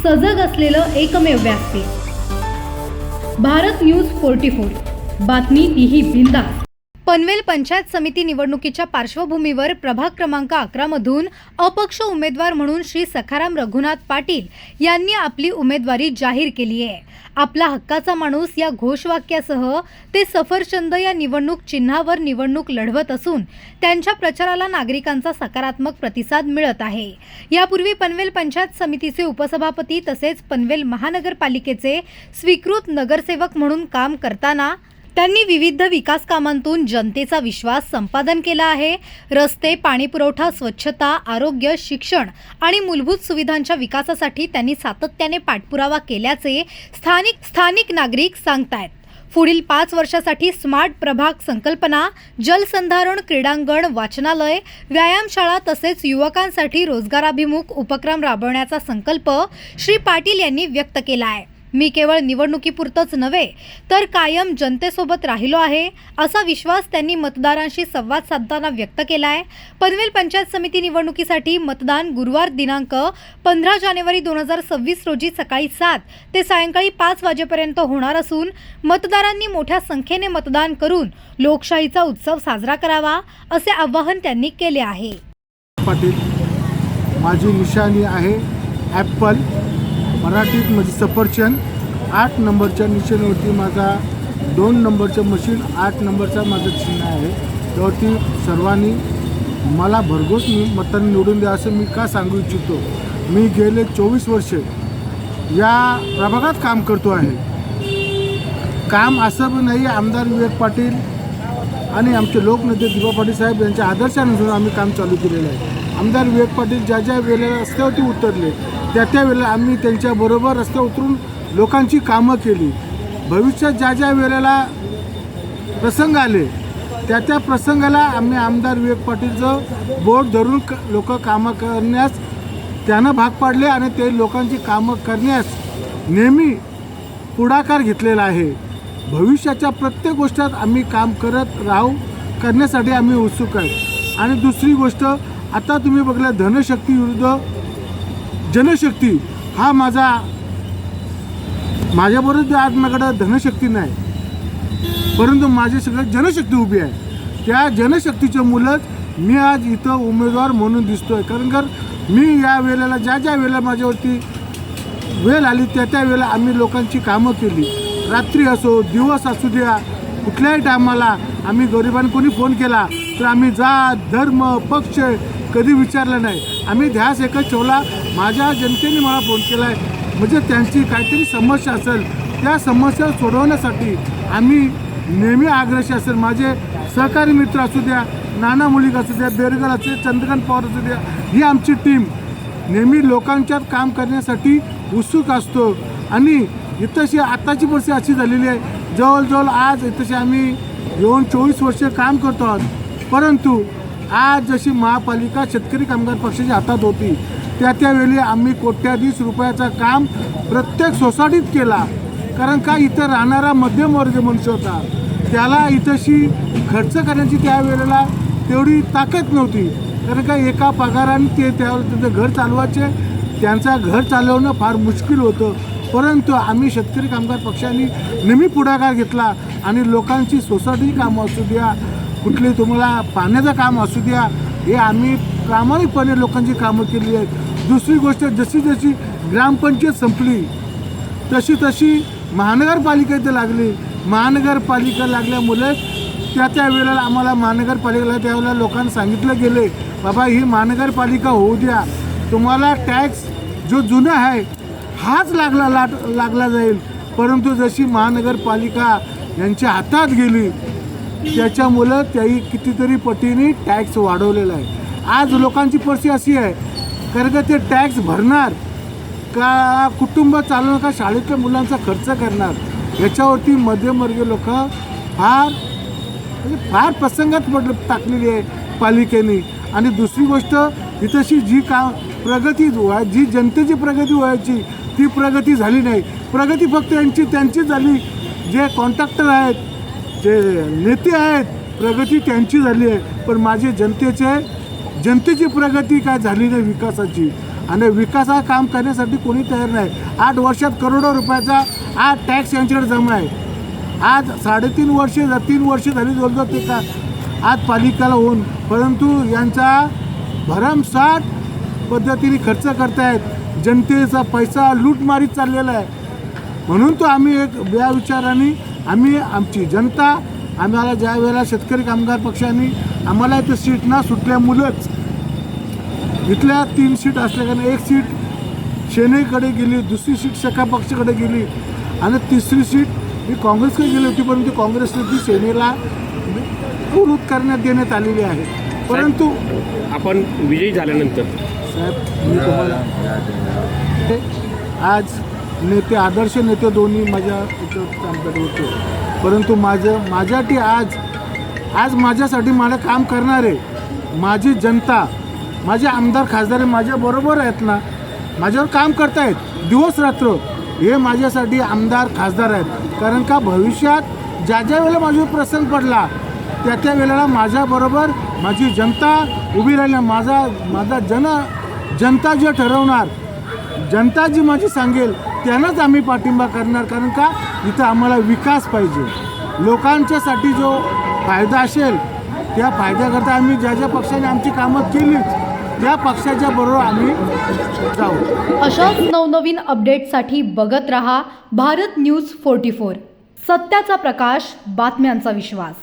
सजग असलेलं एकमेव व्यासपीठ भारत न्यूज 44 बातमी तीही बिनधास्त। पनवेल पंचायत समिती निवडणुकीच्या पार्श्वभूमीवर प्रभाग क्रमांक 11 मधून अपक्ष उमेदवार म्हणून श्री सखाराम रघुनाथ पाटील यांनी आपली उमेदवारी जाहीर केली आहे। आपला हक्काचा माणूस या घोषवाक्यासह ते सफरचंद या निवडणूक चिन्हावर निवडणूक लढवत असून त्यांच्या प्रचाराला नागरिकांचा सकारात्मक प्रतिसाद मिळत आहे। यापूर्वी पनवेल पंचायत समितीचे उपसभापती तसेच पनवेल महानगरपालिकेचे स्वीकृत नगरसेवक म्हणून काम करताना त्यांनी विविध विकास कामांतून जनतेचा विश्वास संपादन केला आहे। रस्ते, पाणीपुरवठा, स्वच्छता, आरोग्य, शिक्षण आणि मूलभूत सुविधांच्या विकासासाठी त्यांनी सातत्याने पाठपुरावा केल्याचे स्थानिक नागरिक सांगतायत। पुढील 5 वर्षासाठी स्मार्ट प्रभाग संकल्पना, जलसंधारण, क्रीडांगण, वाचनालय, व्यायामशाळा तसेच युवकांसाठी रोजगाराभिमुख उपक्रम राबवण्याचा संकल्प श्री पाटील यांनी व्यक्त केला आहे। मी केवळ निवडणुकीपुरतच नव्हे तर कायम जनतेसोबत राहिलो आहे असा विश्वास त्यांनी मतदारांशी संवाद साधताना व्यक्त केला आहे। पनवेल पंचायत समिती निवडणुकीसाठी मतदान गुरुवार दिनांक 15 जानेवारी 2026 रोजी सकाळी 7 ते सायंकाळी 5 वाजेपर्यंत होणार असून मतदारांनी मोठ्या संख्येने मतदान करून लोकशाहीचा उत्सव साजरा करावा असे आवाहन त्यांनी केले आहे। पाटील, माझी निशाणी आहे ॲपल, मराठीत म्हणजे सफरचंद। 8 नंबरच्या निशाणीवरती माझा 2 नंबरचं मशीन, 8 नंबरचा माझं चिन्ह आहे। त्यावरती सर्वांनी मला भरघोस मतांनी निवडून द्या असं मी का सांगू इच्छितो। मी गेले 24 वर्षे या प्रभागात काम करतो आहे। काम असं पण नाही, आमदार विवेक पाटील आणि आमचे लोकनेते दिबा पाटील साहेब यांच्या आदर्शानुसार आम्ही काम चालू केलेलं आहे। आमदार विवेक पाटील ज्या वेळेला रस्त्यावरती उतरले त्या वेळेला आम्ही त्यांच्याबरोबर रस्त्यावर उतरून लोकांची कामं केली। भविष्यात ज्या वेळेला प्रसंग आले त्या प्रसंगाला आम्ही आमदार विवेक पाटीलचं बोट धरून लोक कामं करण्यास त्यांना भाग पाडले आणि ते लोकांची कामं करण्यास नेहमी पुढाकार घेतलेला आहे। भविष्याच्या प्रत्येक गोष्टीत आम्ही काम करण्यासाठी आम्ही उत्सुक आहे। आणि दुसरी गोष्ट, आता तुम्ही बघला धनशक्ती विरुद्ध जनशक्ती हा माझ्याबरोबर आज माझ्याकडे धनशक्ती नाही, परंतु माझी सगळं जनशक्ती उभी आहे। त्या जनशक्तीच्या मुलंच मी आज इथं उमेदवार म्हणून दिसतोय। कारण मी या वेळेला ज्या वेळेला माझ्यावरती वेळ आली त्या वेळेला आम्ही लोकांची कामं केली। रात्री असो दिवस असू द्या, कुठल्याही टायमाला आम्ही गरिबांनी कोणी फोन केला तर आम्ही जात धर्म पक्ष कधी विचारलं नाही। आम्ही ध्यास एकच ठेवला, माझ्या जनतेने मला फोन केला आहे म्हणजे त्यांची काहीतरी समस्या असेल त्या समस्या सोडवण्यासाठी आम्ही नेहमी आग्रही असेल। माझे सहकारी मित्र असू द्या, नाना मुलीक असू द्या, बेरगर असू द्या, चंद्रकांत पवार असू द्या, ही आमची टीम नेहमी लोकांच्यात काम करण्यासाठी उत्सुक असतो। आणि इथंशी आत्ताची परिस्थिती अशी झालेली आहे, जवळजवळ आज इथंशी आम्ही येऊन 24 वर्षे काम करतो आहोत, परंतु आज जशी महापालिका शेतकरी कामगार पक्षाच्या हातात होती त्यावेळी आम्ही कोट्याधीश रुपयाचं काम प्रत्येक सोसायटीत केला। कारण का इथं राहणारा मध्यमवर्ग मनुष्य होता, त्याला इथंशी खर्च करण्याची त्यावेळेला तेवढी ताकद नव्हती। कारण का एका पगाराने त्यावेळेला त्यांचं घर चालवायचे, त्यांचा घर चालवणं फार मुश्किल होतं। परंतु आम्ही शेतकरी कामगार पक्षाने नेहमी पुढाकार घेतला आणि लोकांची सोसायटी कामं असू द्या, कुठले तुम्हाला पाण्याचं काम असू द्या, हे आम्ही प्रामाणिकपणे लोकांची कामं केली आहेत। दुसरी गोष्ट, जशी ग्रामपंचायत संपली तशी महानगरपालिका लागली। महानगरपालिका लागल्यामुळे त्या वेळेला आम्हाला महानगरपालिकेला त्यावेळेला लोकांना सांगितलं गेले, बाबा ही महानगरपालिका होऊ द्या, तुम्हाला टॅक्स जो जुना आहे हाच लागला जाईल। परंतु जशी महानगरपालिका यांच्या हातात गेली त्याच्यामुळं त्याही कितीतरी पटीने टॅक्स वाढवलेला आहे। आज लोकांची परिस्थिती अशी आहे, कारण का ते टॅक्स भरणार का कुटुंब चालवणार का शाळेतल्या मुलांचा खर्च करणार, याच्यावरती मध्यमवर्गीय लोक फार प्रसंगात टाकलेली आहे पालिकेने। आणि दुसरी गोष्ट, इथंशी जी प्रगती जी जनतेची प्रगती व्हायची ती प्रगती झाली नाही। प्रगती फक्त त्यांची झाली, जे कॉन्ट्रॅक्टर आहेत, जे नेते आहेत, प्रगती त्यांची झाली आहे, पण माझे जनतेची प्रगती काय झाली नाही विकासाची। आणि विकासाचं काम करण्यासाठी कोणी तयार नाही. 8 वर्षात करोडो रुपयाचा आज टॅक्स यांच्याकडे जमा आहे. आज 3 वर्ष झाली जवळजवळ ते का आज पालिकेला होऊन, परंतु यांचा भरमसाठ पद्धतीने खर्च करतायत. जनतेचा पैसा लूटमारीत चाललेला आहे. म्हणून तो आम्ही एक या विचाराने आम्ही आमची जनता आम्हाला ज्या वेळेला शेतकरी कामगार पक्षाने आम्हाला इथं सीट ना सुटल्यामुळंच इथल्या 3 सीट असल्याकारणे 1 सीट सेनेकडे गेली, दुसरी सीट सखा पक्षाकडे गेली आणि तिसरी सीट ही काँग्रेसकडे गेली होती, परंतु काँग्रेसने ती सेनेला विरोध करण्यात देण्यात आलेली आहे. परंतु आपण विजयी झाल्यानंतर साहेब मी तुम्हाला आज नेते आदर्श नेते दोन्ही माझ्या इथं कामकाज होते, परंतु माझ्यासाठी आज माझ्यासाठी मला काम करणारे माझी जनता, माझे आमदार खासदार माझ्याबरोबर आहेत ना, माझ्यावर काम करतायत दिवस रात्र. हे माझ्यासाठी आमदार खासदार आहेत. कारण का भविष्यात ज्या वेळेला माझ्यावर प्रसंग पडला त्या वेळेला माझ्याबरोबर माझी जनता उभी राहिली. माझा जनता जे ठरवणार, जनता जी माझी सांगेल त्यांनाच आम्ही पाठिंबा करणार. कारण का इथं आम्हाला विकास पाहिजे. लोकांच्यासाठी जो फायदा असेल त्या फायद्याकरता आम्ही ज्या पक्षाने आमची कामं केलीच त्या पक्षाच्या बरोबर आम्ही जाऊ. अशाच नवनवीन अपडेटसाठी बघत रहा भारत न्यूज 44. सत्याचा प्रकाश, बातम्यांचा विश्वास.